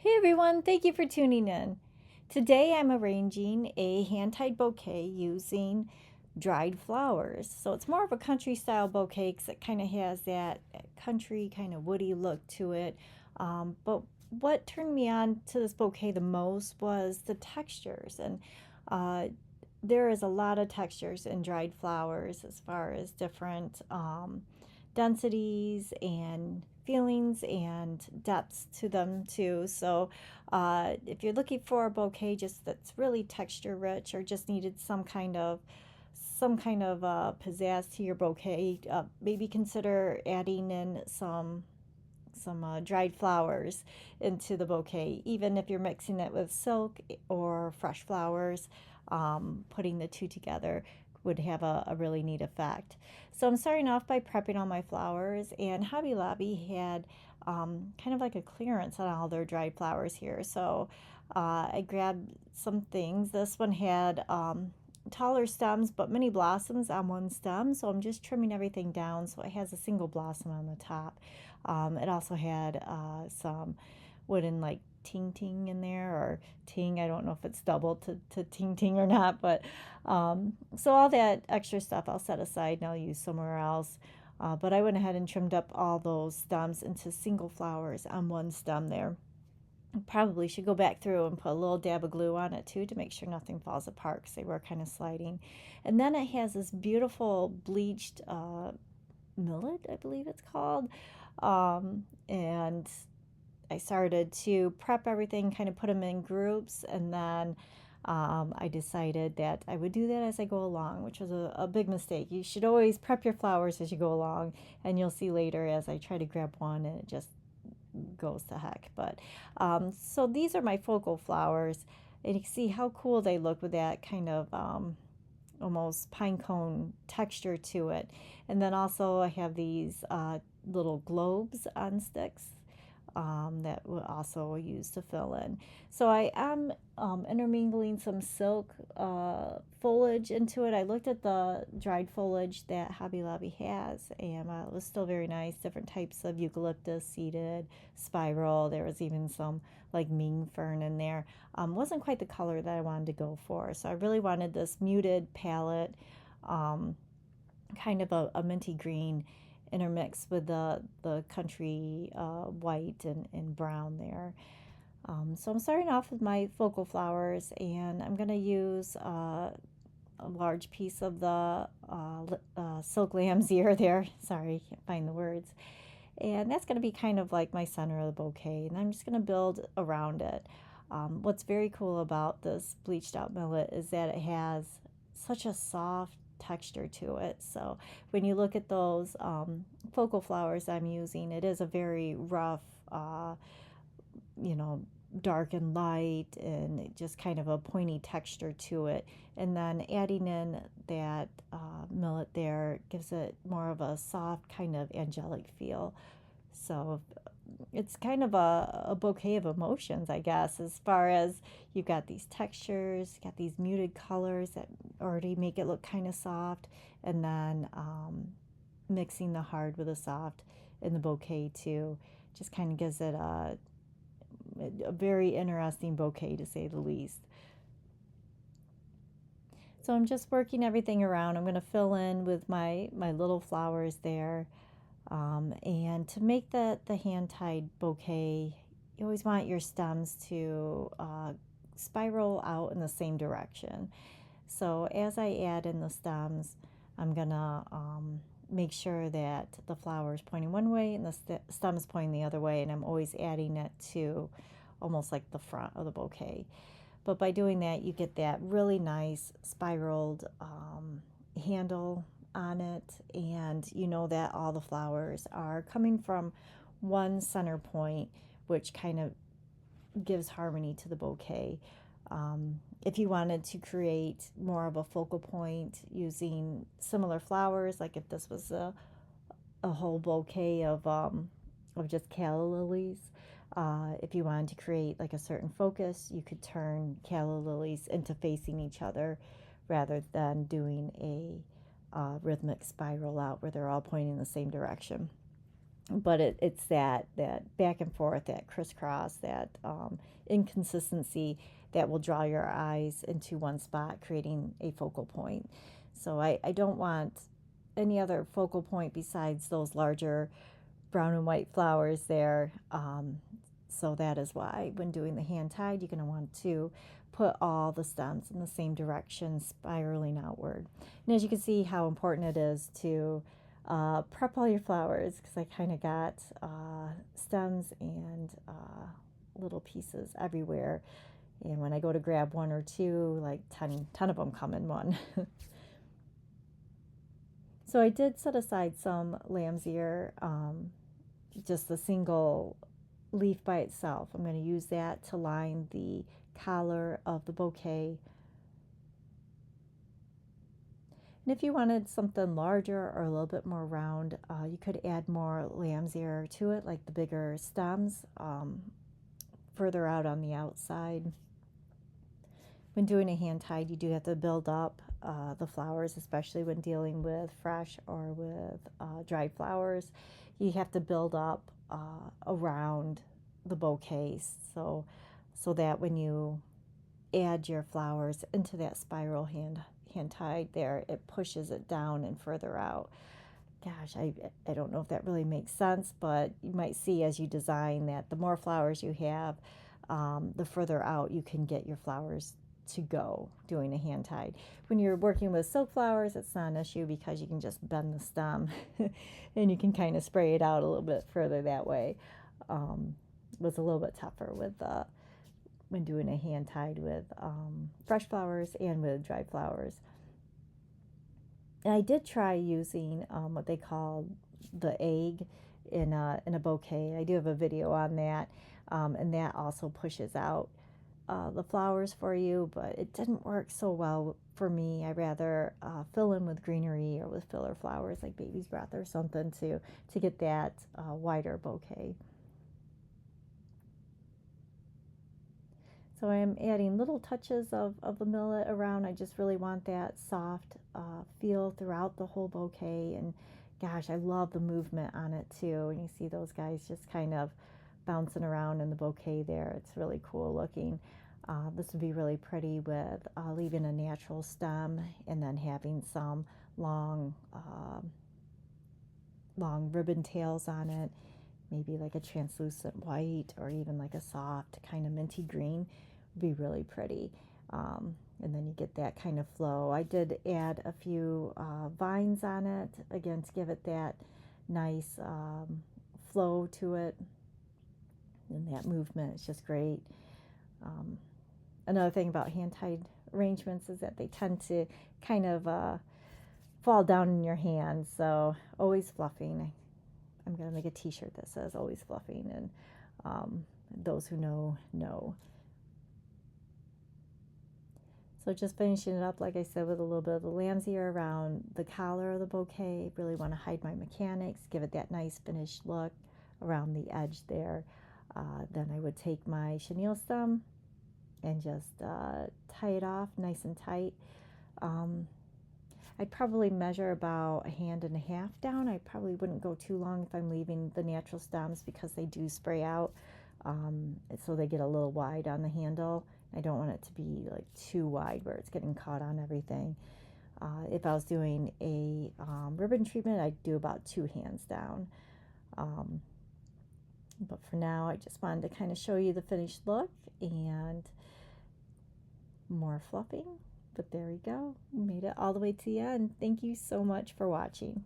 Hey everyone, thank you for tuning in. Today I'm arranging a hand-tied bouquet using dried flowers. So it's more of a country style bouquet because it kind of has that country kind of woody look to it. But what turned me on to this bouquet the most was the textures. And uh, there is a lot of textures in dried flowers as far as different densities and feelings and depths to them too. So if you're looking for a bouquet just that's really texture rich or just needed some kind of pizzazz to your bouquet, maybe consider adding in some dried flowers into the bouquet. Even if you're mixing it with silk or fresh flowers, putting the two together would have a really neat effect. So I'm starting off by prepping all my flowers, and Hobby Lobby had kind of like a clearance on all their dried flowers here. So I grabbed some things. This one had taller stems but many blossoms on one stem, so I'm just trimming everything down so it has a single blossom on the top. It also had some wooden like ting ting in there, or ting, I don't know if it's double to ting ting or not, but so all that extra stuff I'll set aside and I'll use somewhere else. But I went ahead and trimmed up all those stems into single flowers on one stem there. Probably should go back through and put a little dab of glue on it too to make sure nothing falls apart because they were kind of sliding. And then it has this beautiful bleached millet, I believe it's called. And I started to prep everything, kind of put them in groups, and then I decided that I would do that as I go along, which was a big mistake. You should always prep your flowers as you go along, and you'll see later as I try to grab one and it just goes to heck. But so these are my focal flowers, and you can see how cool they look with that kind of almost pine cone texture to it. And then also I have these little globes on sticks that we'll also use to fill in. So I am intermingling some silk foliage into it. I looked at the dried foliage that Hobby Lobby has, and it was still very nice. Different types of eucalyptus, seeded, spiral. There was even some like Ming fern in there. Wasn't quite the color that I wanted to go for. So I really wanted this muted palette, kind of a minty green intermixed with the country white and brown there. So I'm starting off with my focal flowers, and I'm going to use a large piece of the silk lamb's ear there. Sorry, can't find the words. And that's going to be kind of like my center of the bouquet, and I'm just going to build around it. What's very cool about this bleached out millet is that it has such a soft texture to it. So when you look at those focal flowers I'm using, it is a very rough, you know, dark and light, and just kind of a pointy texture to it. And then adding in that millet there gives it more of a soft, kind of angelic feel. So it's kind of a bouquet of emotions, I guess, as far as you've got these textures, got these muted colors that already make it look kind of soft, and then mixing the hard with the soft in the bouquet too just kind of gives it a very interesting bouquet, to say the least. So I'm just working everything around. I'm going to fill in with my little flowers there. And to make the hand-tied bouquet, you always want your stems to spiral out in the same direction. So as I add in the stems, I'm gonna make sure that the flower is pointing one way and the stem is pointing the other way, and I'm always adding it to almost like the front of the bouquet. But by doing that, you get that really nice spiraled handle on it, and you know that all the flowers are coming from one center point, which kind of gives harmony to the bouquet. If you wanted to create more of a focal point using similar flowers, like if this was a whole bouquet of just calla lilies, if you wanted to create like a certain focus, you could turn calla lilies into facing each other rather than doing a rhythmic spiral out where they're all pointing in the same direction. but it's that back and forth, that crisscross, that inconsistency that will draw your eyes into one spot, creating a focal point. So I don't want any other focal point besides those larger brown and white flowers there. So that is why when doing the hand tied, you're going to want to put all the stems in the same direction, spiraling outward. And as you can see how important it is to prep all your flowers, because I kind of got stems and little pieces everywhere. And when I go to grab one or two, like 10 of them come in one. So I did set aside some lamb's ear, just a single leaf by itself. I'm going to use that to line the collar of the bouquet. And if you wanted something larger or a little bit more round, you could add more lamb's ear to it, like the bigger stems further out on the outside. When doing a hand tied, you do have to build up the flowers, especially when dealing with fresh or with dried flowers. You have to build up around the bouquets, so that when you add your flowers into that spiral hand tied there, it pushes it down and further out. Gosh, I don't know if that really makes sense, but you might see as you design that the more flowers you have, the further out you can get your flowers to go doing a hand tied. When you're working with silk flowers, it's not an issue because you can just bend the stem and you can kind of spray it out a little bit further that way. It was a little bit tougher with when doing a hand tied with fresh flowers and with dried flowers. And I did try using what they call the egg in a bouquet. I do have a video on that, and that also pushes out the flowers for you, but it didn't work so well for me. I rather fill in with greenery or with filler flowers like baby's breath or something to get that wider bouquet. So I am adding little touches of the millet around. I just really want that soft feel throughout the whole bouquet. And gosh, I love the movement on it too. And you see those guys just kind of bouncing around in the bouquet there. It's really cool looking. This would be really pretty with leaving a natural stem and then having some long, long ribbon tails on it. Maybe like a translucent white or even like a soft kind of minty green would be really pretty. And then you get that kind of flow. I did add a few vines on it, again, to give it that nice flow to it. And that movement is just great. Another thing about hand-tied arrangements is that they tend to kind of fall down in your hand. So always fluffing. I'm going to make a t-shirt that says always fluffing, and those who know. So just finishing it up, like I said, with a little bit of the lamb's ear around the collar of the bouquet. Really want to hide my mechanics, give it that nice finished look around the edge there. Then I would take my chenille stem and just tie it off nice and tight. I'd probably measure about a hand and a half down. I probably wouldn't go too long if I'm leaving the natural stems because they do spray out, so they get a little wide on the handle. I don't want it to be like too wide where it's getting caught on everything. If I was doing a ribbon treatment, I'd do about 2 hands down. But for now, I just wanted to kind of show you the finished look and more fluffing. But there we go. We made it all the way to the end. Thank you so much for watching.